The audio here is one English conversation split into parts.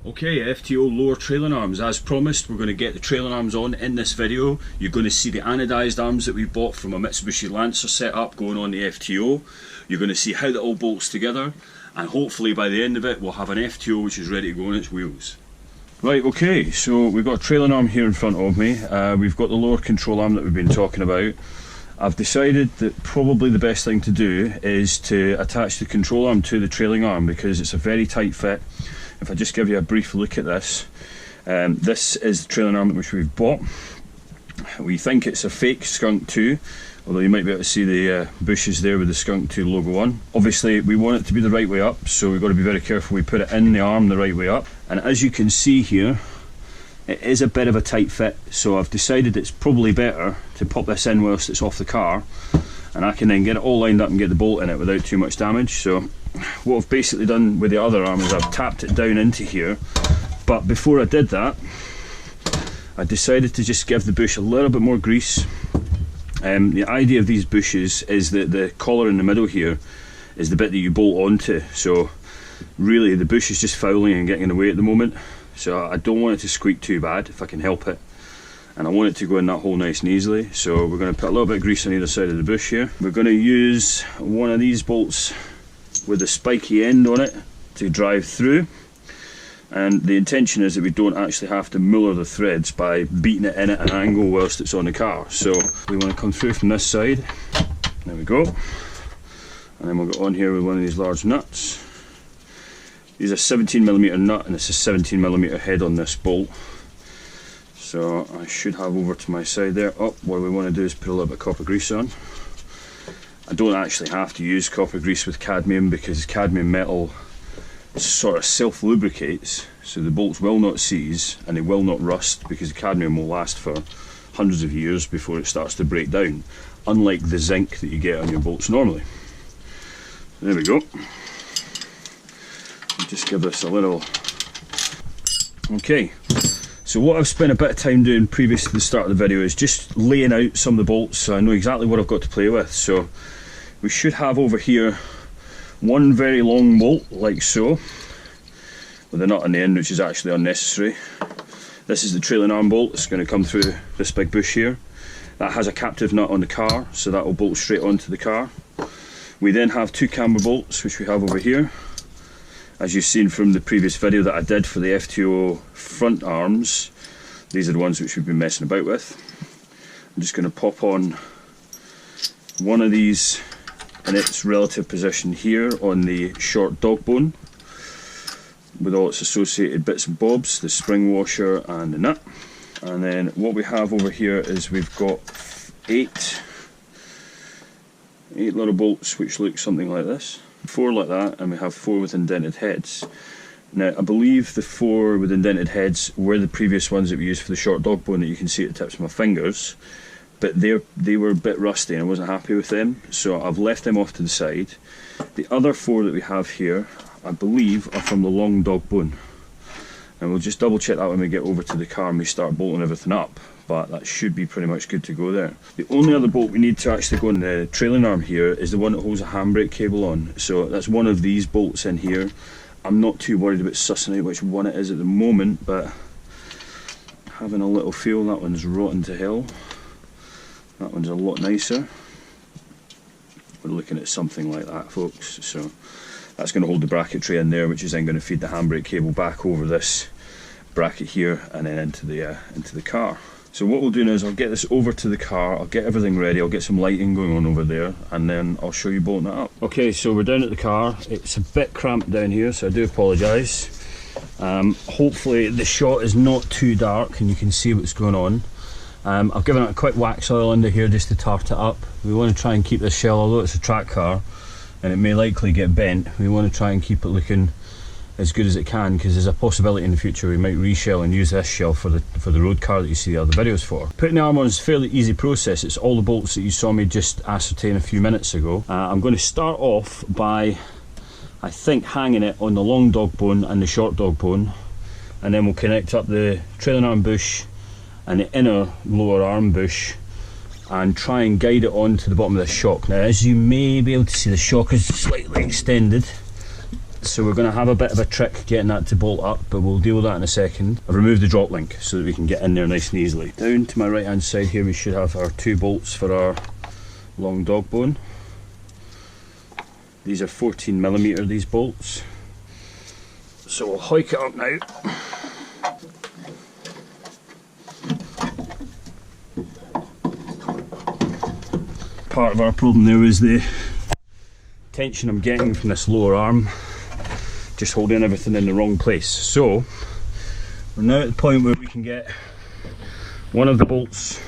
Okay, FTO lower trailing arms. As promised, we're going to get the trailing arms on in this video. You're going to see the anodized arms that we bought from a Mitsubishi Lancer setup going on the FTO. You're going to see how that all bolts together, and hopefully by the end of it we'll have an FTO which is ready to go on its wheels. Right, okay, so we've got a trailing arm here in front of me. We've got the lower control arm that we've been talking about. I've decided that probably the best thing to do is to attach the control arm to the trailing arm because it's a very tight fit. If I just give you a brief look at this, this is the trailing arm which we've bought. We think it's a fake Skunk 2, although you might be able to see the bushes there with the Skunk 2 logo on. Obviously we want it to be the right way up, so we've got to be very careful we put it in the arm the right way up. And as you can see here, it is a bit of a tight fit, so I've decided it's probably better to pop this in whilst it's off the car, and I can then get it all lined up and get the bolt in it without too much damage. So what I've basically done with the other arm is I've tapped it down into here, but before I did that I decided to just give the bush a little bit more grease. The idea of these bushes is that the collar in the middle here is the bit that you bolt onto, so really the bush is just fouling and getting in the way at the moment, so I don't want it to squeak too bad if I can help it, and I want it to go in that hole nice and easily. So we're going to put a little bit of grease on either side of the bush here. We're going to use one of these bolts with a spiky end on it to drive through, and the intention is that we don't actually have to muller the threads by beating it in at an angle whilst it's on the car. So we want to come through from this side, there we go, and then we'll go on here with one of these large nuts. These are 17mm nut and it's a 17mm head on this bolt, so I should have over to my side there. Oh, what we want to do is put a little bit of copper grease on. I don't actually have to use copper grease with cadmium because cadmium metal sort of self-lubricates, so the bolts will not seize and they will not rust because the cadmium will last for hundreds of years before it starts to break down, unlike the zinc that you get on your bolts normally. There we go. Just give this a little... Okay, so what I've spent a bit of time doing previous to the start of the video is just laying out some of the bolts so I know exactly what I've got to play with. So we should have over here one very long bolt like so, with a nut on the end which is actually unnecessary. This is the trailing arm bolt. It's going to come through this big bush here. That has a captive nut on the car, so that will bolt straight onto the car. We then have two camber bolts which we have over here. As you've seen from the previous video that I did for the FTO front arms, these are the ones which we've been messing about with. I'm just going to pop on one of these in its relative position here on the short dog bone with all its associated bits and bobs, the spring washer and the nut. And then what we have over here is we've got eight little bolts which look something like this. 4 like that, and we have 4 with indented heads. Now I believe the 4 with indented heads were the previous ones that we used for the short dog bone that you can see at the tips of my fingers, but they were a bit rusty and I wasn't happy with them, so I've left them off to the side. The other 4 that we have here I believe are from the long dog bone, and we'll just double check that when we get over to the car and we start bolting everything up, but that should be pretty much good to go there. The only other bolt we need to actually go on the trailing arm here is the one that holds a handbrake cable on, so that's one of these bolts in here. I'm not too worried about sussing out which one it is at the moment, but having a little feel, that one's rotten to hell. That one's a lot nicer. We're looking at something like that, folks, so that's going to hold the bracket tray in there, which is then going to feed the handbrake cable back over this bracket here and then into the car. So what we'll do now is I'll get this over to the car, I'll get everything ready, I'll get some lighting going on over there, and then I'll show you bolting it up. Okay, so we're down at the car. It's a bit cramped down here, so I do apologise. Hopefully the shot is not too dark and you can see what's going on. I've given it a quick wax oil under here just to tart it up. We want to try and keep this shell, although it's a track car and it may likely get bent, we want to try and keep it looking as good as it can, because there's a possibility in the future we might reshell and use this shell for the road car that you see the other videos for. Putting the arm on is a fairly easy process. It's all the bolts that you saw me just ascertain a few minutes ago. I'm going to start off by, I think, hanging it on the long dog bone and the short dog bone, and then we'll connect up the trailing arm bush and the inner lower arm bush and try and guide it on to the bottom of this shock. Now, as you may be able to see, the shock is slightly extended, so we're going to have a bit of a trick getting that to bolt up, but we'll deal with that in a second. I've removed the drop link so that we can get in there nice and easily. Down to my right hand side here we should have our 2 bolts for our long dog bone. These are 14mm, these bolts. So we'll hike it up now. Part of our problem there is the tension I'm getting from this lower arm, just holding everything in the wrong place. So we're now at the point where we can get one of the bolts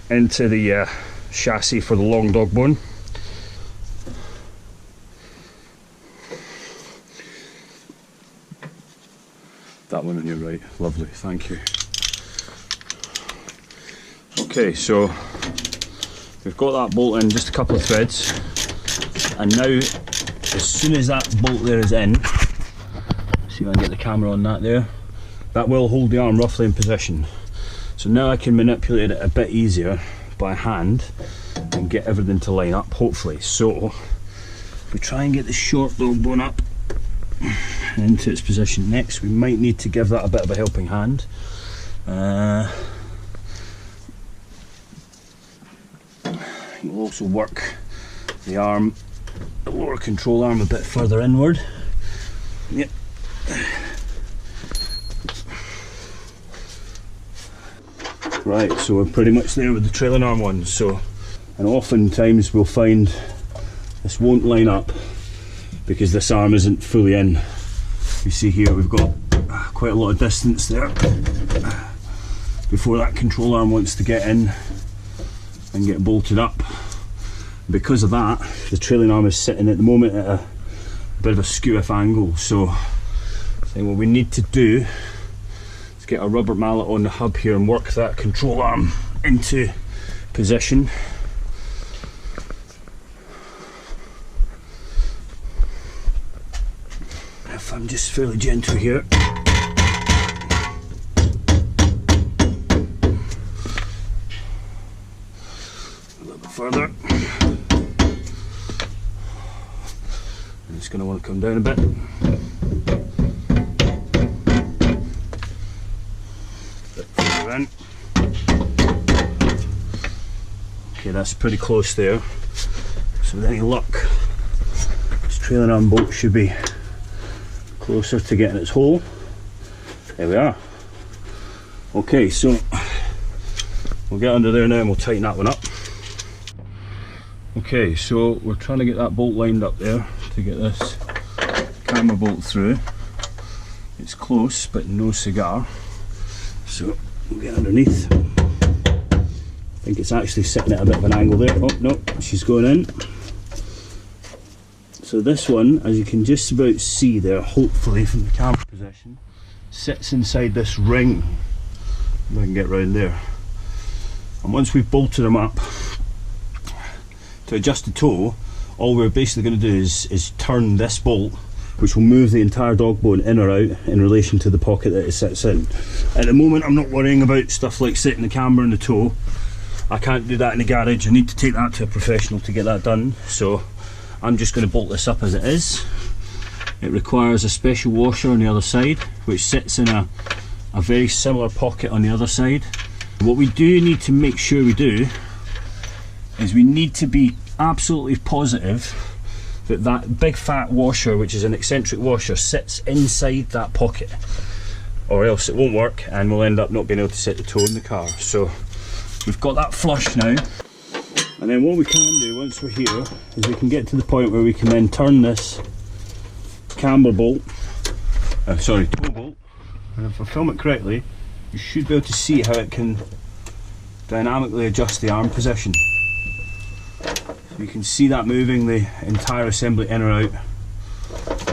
into the chassis for the long dog bone. That one on your right, lovely, thank you. Okay, so we've got that bolt in, just a couple of threads, and now as soon as that bolt there is in, see if I can get the camera on that there, that will hold the arm roughly in position. So now I can manipulate it a bit easier by hand and get everything to line up, hopefully. So if we try and get the short dog bone up and into its position next, we might need to give that a bit of a helping hand. We'll also work the arm, the lower control arm, a bit further inward. Yep. Right, so we're pretty much there with the trailing arm one. So, and oftentimes we'll find this won't line up because this arm isn't fully in. You see here we've got quite a lot of distance there before that control arm wants to get in and get bolted up. Because of that, the trailing arm is sitting at the moment at a bit of a skew-off angle. So I think what we need to do is get a rubber mallet on the hub here and work that control arm into position. If I'm just fairly gentle here. Further. I'm just going to want to come down a bit. Bit further in. Okay, that's pretty close there. So with any luck, this trailing arm bolt should be closer to getting its hole. There we are. Okay, so we'll get under there now and we'll tighten that one up. Okay, so we're trying to get that bolt lined up there to get this camber bolt through. It's close, but no cigar. So we'll get underneath. I think it's actually sitting at a bit of an angle there. Oh no, she's going in. So this one, as you can just about see there, hopefully from the camera position, sits inside this ring. If I can get round there. And once we've bolted them up, to adjust the toe, all we're basically going to do is turn this bolt, which will move the entire dog bone in or out in relation to the pocket that it sits in. At the moment I'm not worrying about stuff like setting the camber in the toe. I can't do that in the garage. I need to take that to a professional to get that done. So I'm just going to bolt this up as it is. It requires a special washer on the other side, which sits in a very similar pocket on the other side. What we do need to make sure we do is we need to be absolutely positive that that big fat washer, which is an eccentric washer, sits inside that pocket, or else it won't work and we'll end up not being able to set the toe in the car. So we've got that flush now, and then what we can do once we're here is we can get to the point where we can then turn this camber bolt, toe bolt, and if I film it correctly you should be able to see how it can dynamically adjust the arm position. You can see that moving the entire assembly in or out.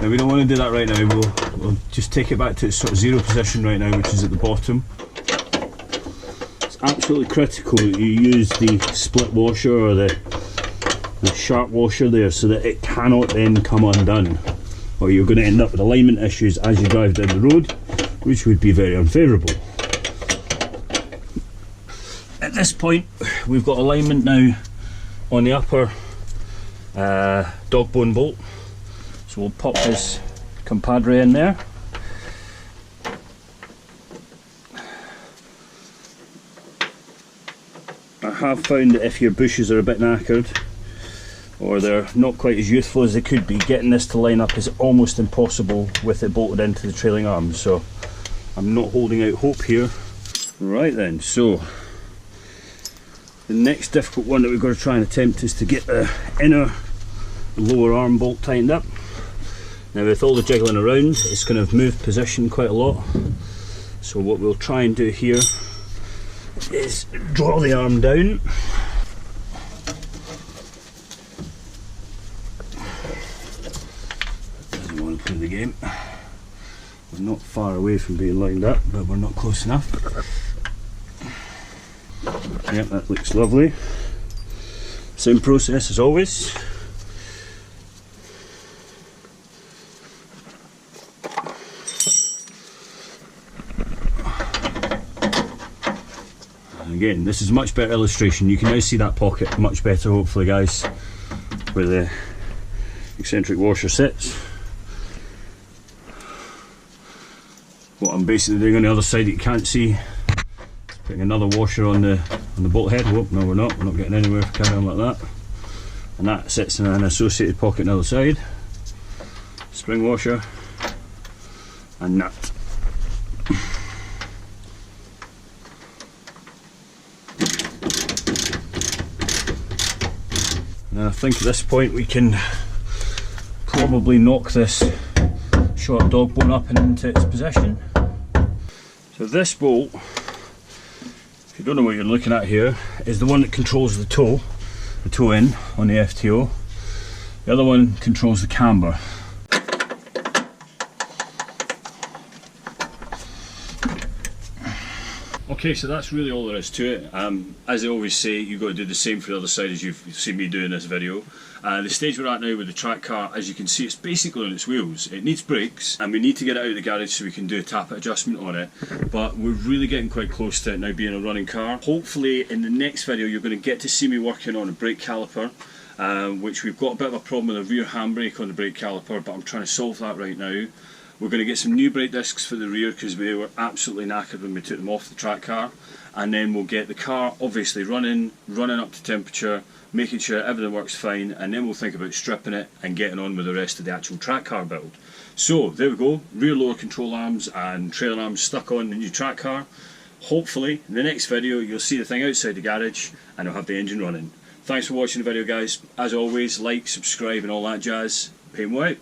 Now we don't want to do that right now, we'll just take it back to its sort of zero position right now, which is at the bottom. It's absolutely critical that you use the split washer or the sharp washer there so that it cannot then come undone, or you're going to end up with alignment issues as you drive down the road, which would be very unfavourable. At this point we've got alignment now on the upper dog bone bolt, so So we'll pop his compadre in there. I have found that if your bushes are a bit knackered or they're not quite as youthful as they could be, getting this to line up is almost impossible with it bolted into the trailing arms, so I'm not holding out hope here. Right then, so the next difficult one that we've got to try and attempt is to get the inner lower arm bolt tightened up. Now with all the jiggling around, it's going to have moved position quite a lot, so what we'll try and do here is draw the arm down. Doesn't want to play the game. We're not far away from being lined up, but we're not close enough. Yep, that looks lovely. Same process as always. Again, this is a much better illustration. You can now see that pocket much better, hopefully, guys, where the eccentric washer sits. What I'm basically doing on the other side that you can't see is putting another washer on the bolt head. Oh, no, we're not getting anywhere if we carry on like that. And that sits in an associated pocket on the other side. Spring washer and nut. And I think at this point we can probably knock this short dog bone up and into its position. So this bolt, if you don't know what you're looking at here, is the one that controls the toe in on the FTO. The other one controls the camber. Okay, so that's really all there is to it. As I always say, you've got to do the same for the other side as you've seen me do in this video. The stage we're at now with the track car, as you can see, it's basically on its wheels. It needs brakes, and we need to get it out of the garage so we can do a tappet adjustment on it. But we're really getting quite close to it now being a running car. Hopefully in the next video you're going to get to see me working on a brake caliper, which we've got a bit of a problem with a rear handbrake on the brake caliper, but I'm trying to solve that right now. We're going to get some new brake discs for the rear because we were absolutely knackered when we took them off the track car, and then we'll get the car obviously running up to temperature, making sure everything works fine, and then we'll think about stripping it and getting on with the rest of the actual track car build. So there we go, rear lower control arms and trailer arms stuck on the new track car. Hopefully in the next video you'll see the thing outside the garage and it'll have the engine running. Thanks for watching the video, guys. As always, like, subscribe and all that jazz. Pay 'em out.